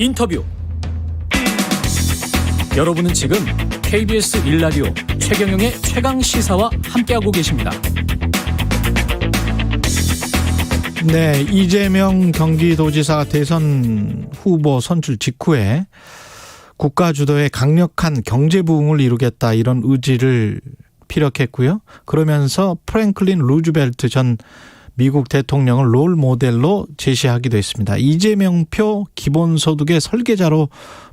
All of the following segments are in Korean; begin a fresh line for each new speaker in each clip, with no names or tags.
인터뷰. 여러분은 지금 KBS 1라디오 최경영의 최강시사와 함께하고 계십니다.
네, 이재명 경기도지사 대선 후보 선출 직후에 국가 주도의 강력한 경제 부흥을 이루겠다 이런 의지를 피력했고요. 그러면서 프랭클린 루즈벨트 전 미국 대통령을 롤 모델로 제시하기도 했습니다. 이재명표 기본소득의 설계자로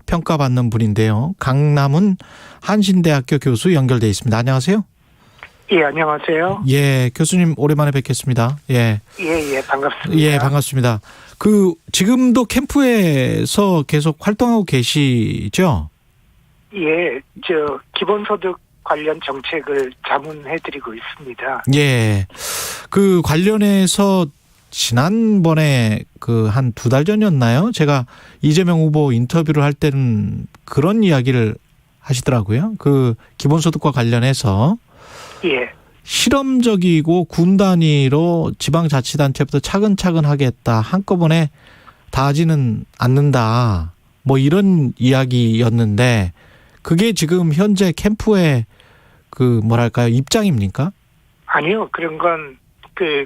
평가받는 분인데요. 강남은 한신대학교 교수 연결돼 있습니다. 안녕하세요.
예, 안녕하세요.
예, 교수님 오랜만에 뵙겠습니다. 예.
예, 반갑습니다.
예, 반갑습니다. 지금도 캠프에서 계속 활동하고 계시죠?
예, 기본소득 관련 정책을 자문해드리고 있습니다.
예. 그 관련해서 지난번에 한 2달 전이었나요? 제가 이재명 후보 인터뷰를 할 때는 그런 이야기를 하시더라고요. 기본소득과 관련해서.
예.
실험적이고 군 단위로 지방자치단체부터 차근차근 하겠다. 한꺼번에 다 하지는 않는다. 뭐 이런 이야기였는데 그게 지금 현재 캠프의 입장입니까?
아니요. 그런 건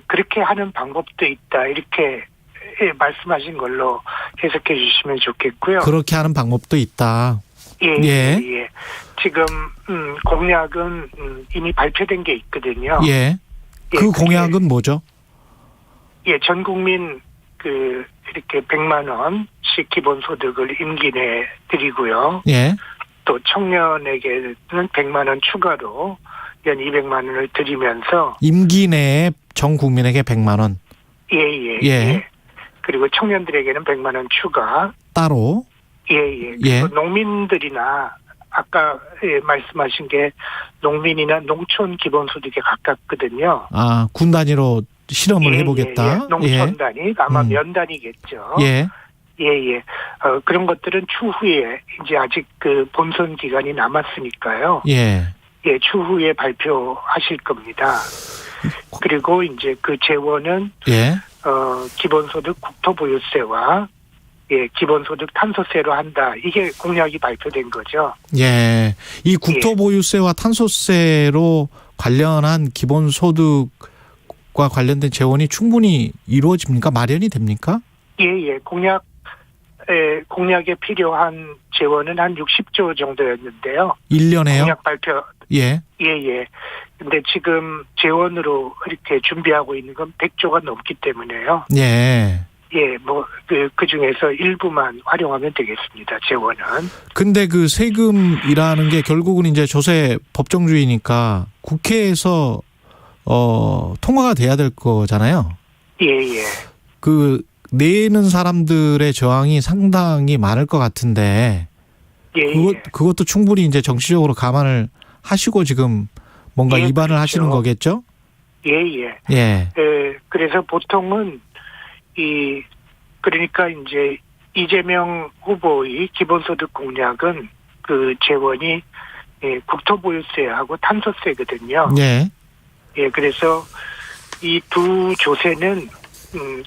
그렇게 하는 방법도 있다. 이렇게 말씀하신 걸로 해석해 주시면 좋겠고요.
그렇게 하는 방법도 있다.
예. 지금 공약은 이미 발표된 게 있거든요.
예. 그 공약은 뭐죠?
예, 전 국민 이렇게 100만 원씩 기본소득을 임기 내에 드리고요.
예.
또 청년에게는 100만 원 추가로 연 200만 원을 드리면서
임기 내에 전 국민에게 100만 원.
예. 그리고 청년들에게는 100만 원 추가.
따로.
예. 그리고 농민들이나 아까 말씀하신 게 농민이나 농촌 기본소득에 가깝거든요.
아, 군 단위로 실험을 해보겠다.
농촌 단위, 아마 면 단위겠죠.
예.
그런 것들은 추후에 이제 아직 본선 기간이 남았으니까요.
예.
예, 추후에 발표하실 겁니다. 그리고 이제 그 재원은 기본소득 국토보유세와 기본소득 탄소세로 한다. 이게 공약이 발표된 거죠.
예. 이 국토보유세와 탄소세로 관련한 기본소득과 관련된 재원이 충분히 이루어집니까? 마련이 됩니까?
예. 공약에 필요한 재원은 한 60조 정도였는데요.
1년에요?
공약 발표.
예.
근데 지금 재원으로 이렇게 준비하고 있는 건 100조가 넘기 때문에요.
예.
그 중에서 일부만 활용하면 되겠습니다, 재원은.
근데 세금이라는 게 결국은 이제 조세 법정주의니까 국회에서, 통과가 돼야 될 거잖아요.
예.
내는 사람들의 저항이 상당히 많을 것 같은데. 그것도 충분히 이제 정치적으로 감안을 하시고 지금 뭔가 입안을
그렇죠.
하시는 거겠죠?
예. 그래서 보통은 그러니까 이제 이재명 후보의 기본소득 공약은 재원이 국토보유세하고 탄소세거든요. 그래서 이 두 조세는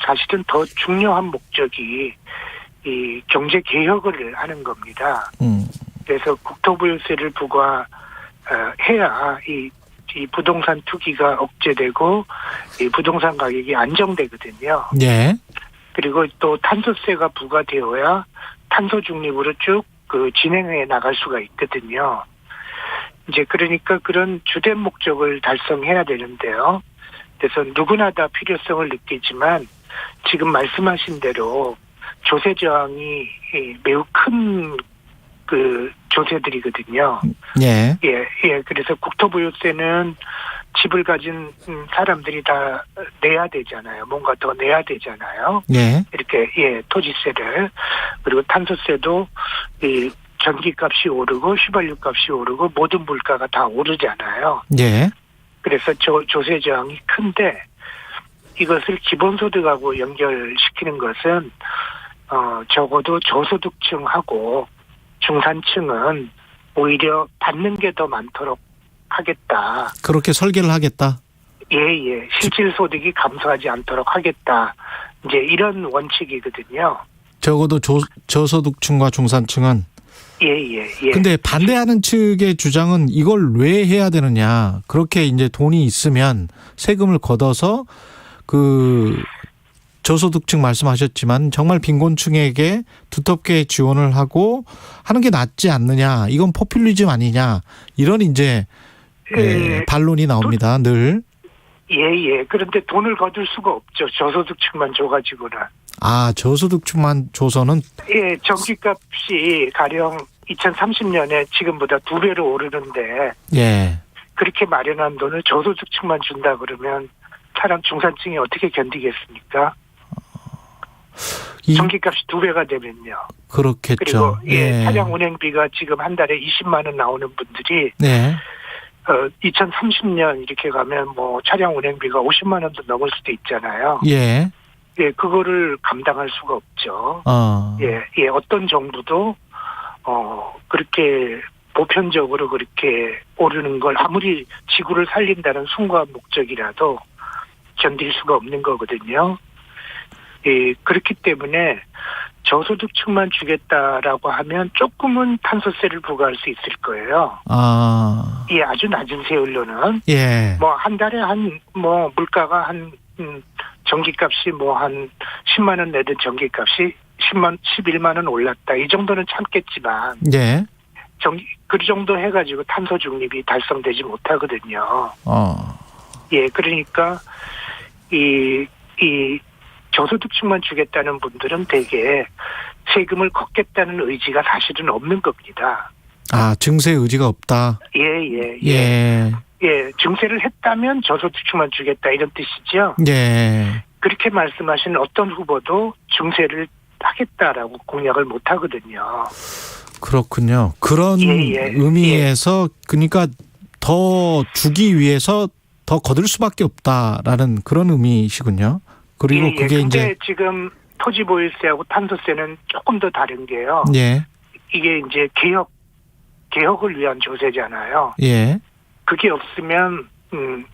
사실은 더 중요한 목적이 이 경제 개혁을 하는 겁니다. 그래서 국토보유세를 부과해야 이 부동산 투기가 억제되고 이 부동산 가격이 안정되거든요. 그리고 또 탄소세가 부과되어야 탄소 중립으로 쭉 진행해 나갈 수가 있거든요. 이제 그러니까 그런 주된 목적을 달성해야 되는데요. 그래서 누구나 다 필요성을 느끼지만 지금 말씀하신 대로 조세 저항이 매우 큰 조세들이거든요. 그래서 국토보유세는 집을 가진 사람들이 다 내야 되잖아요. 뭔가 더 내야 되잖아요. 이렇게 토지세를. 그리고 탄소세도 전기값이 오르고 휘발유 값이 오르고 모든 물가가 다 오르잖아요. 그래서 조세 저항이 큰데 이것을 기본소득하고 연결시키는 것은 적어도 저소득층하고 중산층은 오히려 받는 게 더 많도록 하겠다.
그렇게 설계를 하겠다.
실질 소득이 감소하지 않도록 하겠다. 이제 이런 원칙이거든요.
적어도 저소득층과 중산층은.
예.
근데 반대하는 측의 주장은 이걸 왜 해야 되느냐. 그렇게 이제 돈이 있으면 세금을 걷어서 그 저소득층 말씀하셨지만 정말 빈곤층에게 두텁게 지원을 하고 하는 게 낫지 않느냐. 이건 포퓰리즘 아니냐. 이런 이제 반론이 나옵니다. 늘.
예. 그런데 돈을 거둘 수가 없죠. 저소득층만 줘가지고는.
아, 저소득층만 줘서는.
예, 전기값이 가령 2030년에 지금보다 2배로 오르는데.
예.
그렇게 마련한 돈을 저소득층만 준다 그러면 사람 중산층이 어떻게 견디겠습니까? 전기값이 2배가 되면요.
그렇겠죠.
그리고 차량 운행비가 지금 한 달에 20만 원 나오는 분들이.
네.
2030년 이렇게 가면 뭐 차량 운행비가 50만 원도 넘을 수도 있잖아요.
예.
예, 그거를 감당할 수가 없죠. 예, 어떤 정부도, 그렇게 보편적으로 그렇게 오르는 걸 아무리 지구를 살린다는 숭고한 목적이라도 견딜 수가 없는 거거든요. 예, 그렇기 때문에 저소득층만 주겠다라고 하면 조금은 탄소세를 부과할 수 있을 거예요. 예, 아주 낮은 세율로는.
예.
뭐, 한 달에 물가가 전기값이 한 10만 원 내던 전기값이 11만 원 올랐다. 이 정도는 참겠지만.
예.
그 정도 해가지고 탄소 중립이 달성되지 못하거든요. 예, 그러니까, 이 저소득층만 주겠다는 분들은 대개 세금을 걷겠다는 의지가 사실은 없는 겁니다.
아, 증세 의지가 없다?
예. 증세를 했다면 저소득층만 주겠다 이런 뜻이죠.
예.
그렇게 말씀하신 어떤 후보도 증세를 하겠다라고 공약을 못 하거든요.
그렇군요. 그런 의미에서 그러니까 더 주기 위해서 더 거둘 수밖에 없다라는 그런 의미시군요. 그리고 그게
근데 지금 토지 보유세하고 탄소세는 조금 더 다른 게요.
예.
이게 이제 개혁을 위한 조세잖아요.
예.
그게 없으면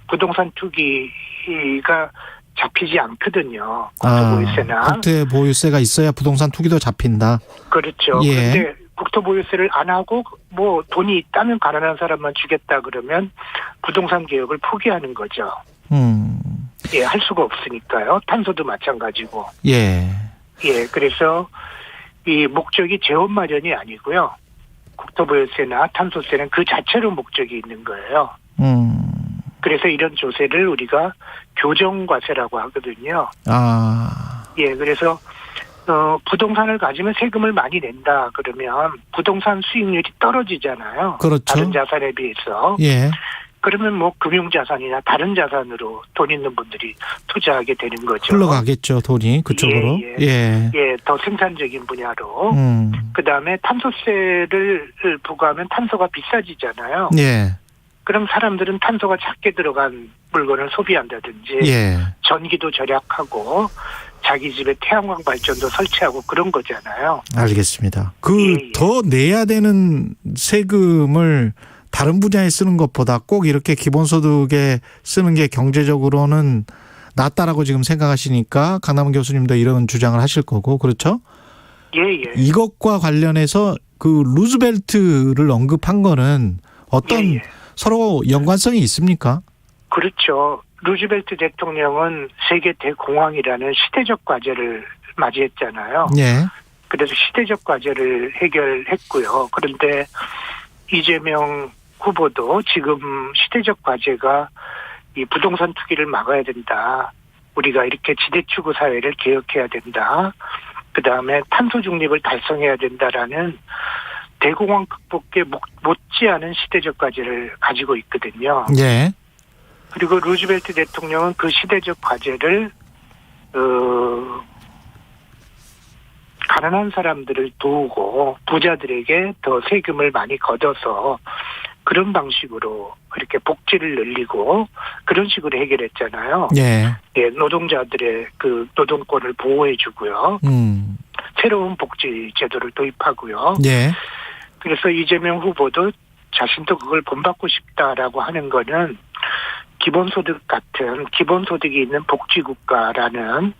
부동산 투기가 잡히지 않거든요. 국토보유세나.
국토보유세가 있어야 부동산 투기도 잡힌다.
그렇죠.
예.
그런데 국토보유세를 안 하고 뭐 돈이 있다면 가난한 사람만 주겠다 그러면 부동산 개혁을 포기하는 거죠. 예, 할 수가 없으니까요. 탄소도 마찬가지고.
예.
예, 그래서 이 목적이 재원 마련이 아니고요. 국토보유세나 탄소세는 그 자체로 목적이 있는 거예요. 그래서 이런 조세를 우리가 교정과세라고 하거든요. 예, 그래서 부동산을 가지면 세금을 많이 낸다 그러면 부동산 수익률이 떨어지잖아요.
그렇죠.
다른 자산에 비해서.
예.
그러면 뭐 금융자산이나 다른 자산으로 돈 있는 분들이 투자하게 되는 거죠.
흘러가겠죠, 돈이 그쪽으로.
예, 더 생산적인 분야로. 그다음에 탄소세를 부과하면 탄소가 비싸지잖아요.
예.
그럼 사람들은 탄소가 작게 들어간 물건을 소비한다든지 전기도 절약하고 자기 집에 태양광 발전도 설치하고 그런 거잖아요.
알겠습니다. 더 내야 되는 세금을 다른 분야에 쓰는 것보다 꼭 이렇게 기본소득에 쓰는 게 경제적으로는 낫다라고 지금 생각하시니까 강남훈 교수님도 이런 주장을 하실 거고, 그렇죠?
예.
이것과 관련해서 그 루즈벨트를 언급한 거는 어떤 서로 연관성이 있습니까?
그렇죠. 루즈벨트 대통령은 세계 대공황이라는 시대적 과제를 맞이했잖아요.
예.
그래서 시대적 과제를 해결했고요. 그런데 이재명 후보도 지금 시대적 과제가 이 부동산 투기를 막아야 된다. 우리가 이렇게 지대추구 사회를 개혁해야 된다. 그다음에 탄소 중립을 달성해야 된다라는 대공황 극복에 못지않은 시대적 과제를 가지고 있거든요.
예.
그리고 루즈벨트 대통령은 그 시대적 과제를 가난한 사람들을 도우고 부자들에게 더 세금을 많이 걷어서 그런 방식으로 이렇게 복지를 늘리고 그런 식으로 해결했잖아요.
예.
예, 노동자들의 그 노동권을 보호해주고요. 새로운 복지 제도를 도입하고요.
예.
그래서 이재명 후보도 자신도 그걸 본받고 싶다라고 하는 거는 기본소득 같은 기본소득이 있는 복지국가라는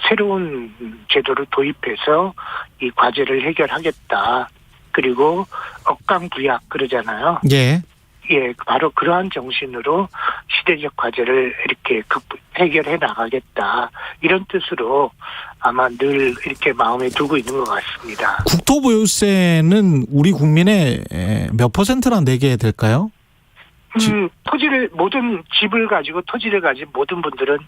새로운 제도를 도입해서 이 과제를 해결하겠다. 그리고 억강부약 그러잖아요.
예.
예, 바로 그러한 정신으로 시대적 과제를 이렇게 해결해 나가겠다. 이런 뜻으로 아마 늘 이렇게 마음에 두고 있는 것 같습니다.
국토보유세는 우리 국민의 몇 퍼센트나 내게 될까요?
모든 집을 가지고 토지를 가진 모든 분들은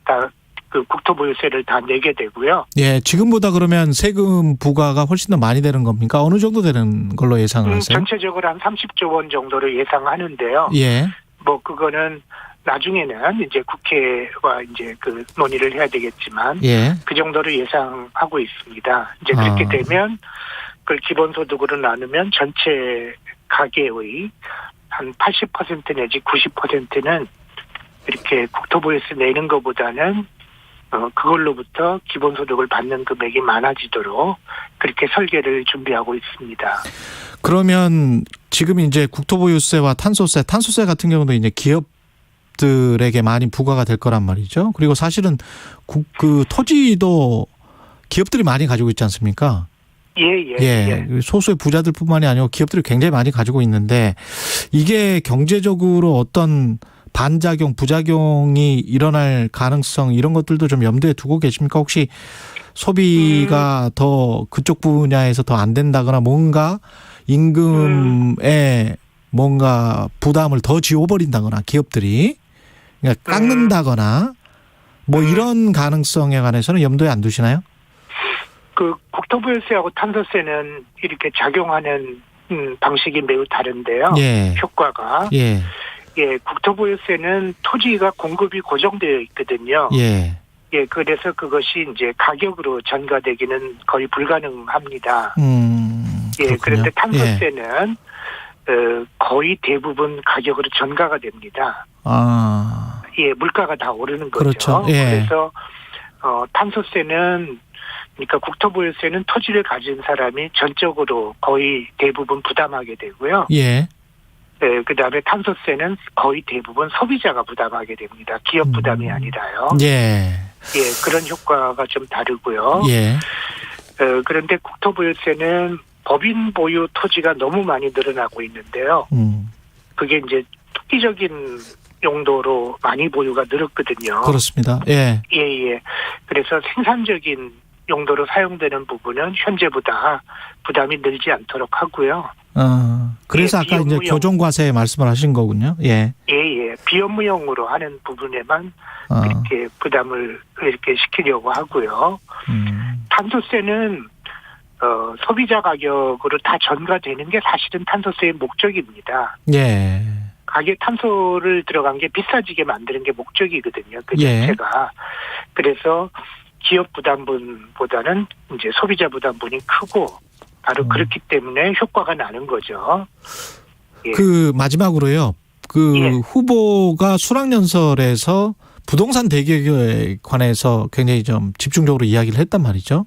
다 그 국토보유세를 다 내게 되고요.
예, 지금보다 그러면 세금 부과가 훨씬 더 많이 되는 겁니까? 어느 정도 되는 걸로 예상을 하세요?
전체적으로 한 30조 원 정도로 예상하는데요.
예.
뭐 그거는 나중에는 이제 국회와 이제 그 논의를 해야 되겠지만,
예.
그 정도로 예상하고 있습니다. 이제 그렇게 되면 그걸 기본소득으로 나누면 전체 가계의 한 80% 내지 90%는 이렇게 국토보유세 내는 것보다는 그걸로부터 기본소득을 받는 금액이 많아지도록 그렇게 설계를 준비하고 있습니다.
그러면 지금 이제 국토보유세와 탄소세 같은 경우도 이제 기업들에게 많이 부과가 될 거란 말이죠. 그리고 사실은 그 토지도 기업들이 많이 가지고 있지 않습니까? 예. 소수의 부자들뿐만이 아니고 기업들이 굉장히 많이 가지고 있는데 이게 경제적으로 어떤 반작용, 부작용이 일어날 가능성 이런 것들도 좀 염두에 두고 계십니까? 혹시 소비가 더 그쪽 분야에서 더 안 된다거나 뭔가 임금에 뭔가 부담을 더 지워버린다거나 기업들이 그러니까 깎는다거나 뭐 이런 가능성에 관해서는 염두에 안 두시나요?
그 국토보유세하고 탄소세는 이렇게 작용하는 방식이 매우 다른데요.
예.
효과가.
예.
예, 국토보유세는 토지가 공급이 고정되어 있거든요.
예.
예, 그래서 그것이 이제 가격으로 전가되기는 거의 불가능합니다. 예, 그런데 탄소세는 거의 대부분 가격으로 전가가 됩니다.
아.
예, 물가가 다 오르는 거죠.
그렇죠. 예.
그래서 탄소세는 그러니까 국토보유세는 토지를 가진 사람이 전적으로 거의 대부분 부담하게 되고요.
예.
네, 그다음에 탄소세는 거의 대부분 소비자가 부담하게 됩니다. 기업 부담이 아니라요.
예.
예, 그런 효과가 좀 다르고요.
예.
그런데 국토보유세는 법인 보유 토지가 너무 많이 늘어나고 있는데요. 그게 이제 투기적인 용도로 많이 보유가 늘었거든요.
그렇습니다. 예.
예. 그래서 생산적인 용도로 사용되는 부분은 현재보다 부담이 늘지 않도록 하고요.
그래서
예,
아까 이제 교정과세 말씀을 하신 거군요. 예.
예. 비업무용으로 하는 부분에만 이렇게 부담을 이렇게 시키려고 하고요. 탄소세는 소비자 가격으로 다 전가되는 게 사실은 탄소세의 목적입니다.
예.
가게 탄소를 들어간 게 비싸지게 만드는 게 목적이거든요. 그 자체가. 그래서 기업 부담분보다는 이제 소비자 부담분이 크고 바로 그렇기 때문에 효과가 나는 거죠. 예.
그 마지막으로요. 후보가 수락연설에서 부동산 대격에 관해서 굉장히 좀 집중적으로 이야기를 했단 말이죠.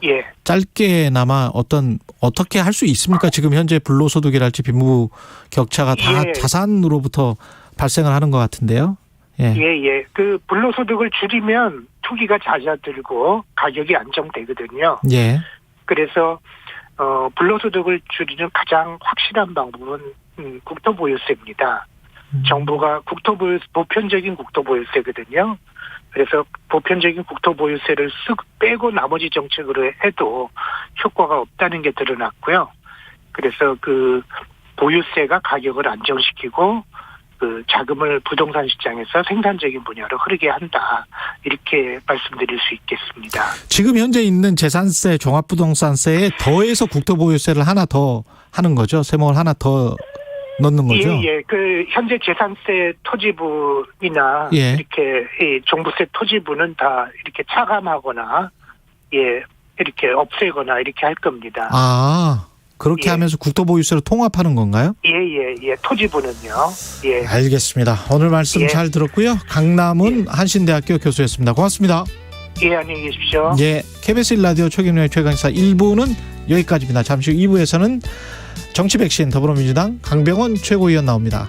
예.
짧게나마 어떻게 할 수 있습니까? 지금 현재 불로소득이랄지 빈부 격차가 다 자산으로부터 발생을 하는 것 같은데요.
예. 그 불로소득을 줄이면 투기가 잦아들고 가격이 안정되거든요.
예.
그래서 불로소득을 줄이는 가장 확실한 방법은 국토보유세입니다. 정부가 보편적인 국토보유세거든요. 그래서 보편적인 국토보유세를 쓱 빼고 나머지 정책으로 해도 효과가 없다는 게 드러났고요. 그래서 그 보유세가 가격을 안정시키고 그 자금을 부동산 시장에서 생산적인 분야로 흐르게 한다. 이렇게 말씀드릴 수 있겠습니다.
지금 현재 있는 재산세, 종합부동산세에 더해서 국토보유세를 하나 더 하는 거죠? 세목을 하나 더 넣는 거죠?
예. 그 현재 재산세 토지분이나 이렇게 이 종부세 토지분은 다 이렇게 차감하거나 이렇게 없애거나 이렇게 할 겁니다.
그렇게 하면서 국토보유세를 통합하는 건가요?
예. 토지분은요. 예.
알겠습니다. 오늘 말씀 잘 들었고요. 강남은 한신대학교 교수였습니다. 고맙습니다.
예, 안녕히 계십시오.
예, KBS 1라디오 최경영의 최강시사 1부는 여기까지입니다. 잠시 후 2부에서는 정치백신 더불어민주당 강병원 최고위원 나옵니다.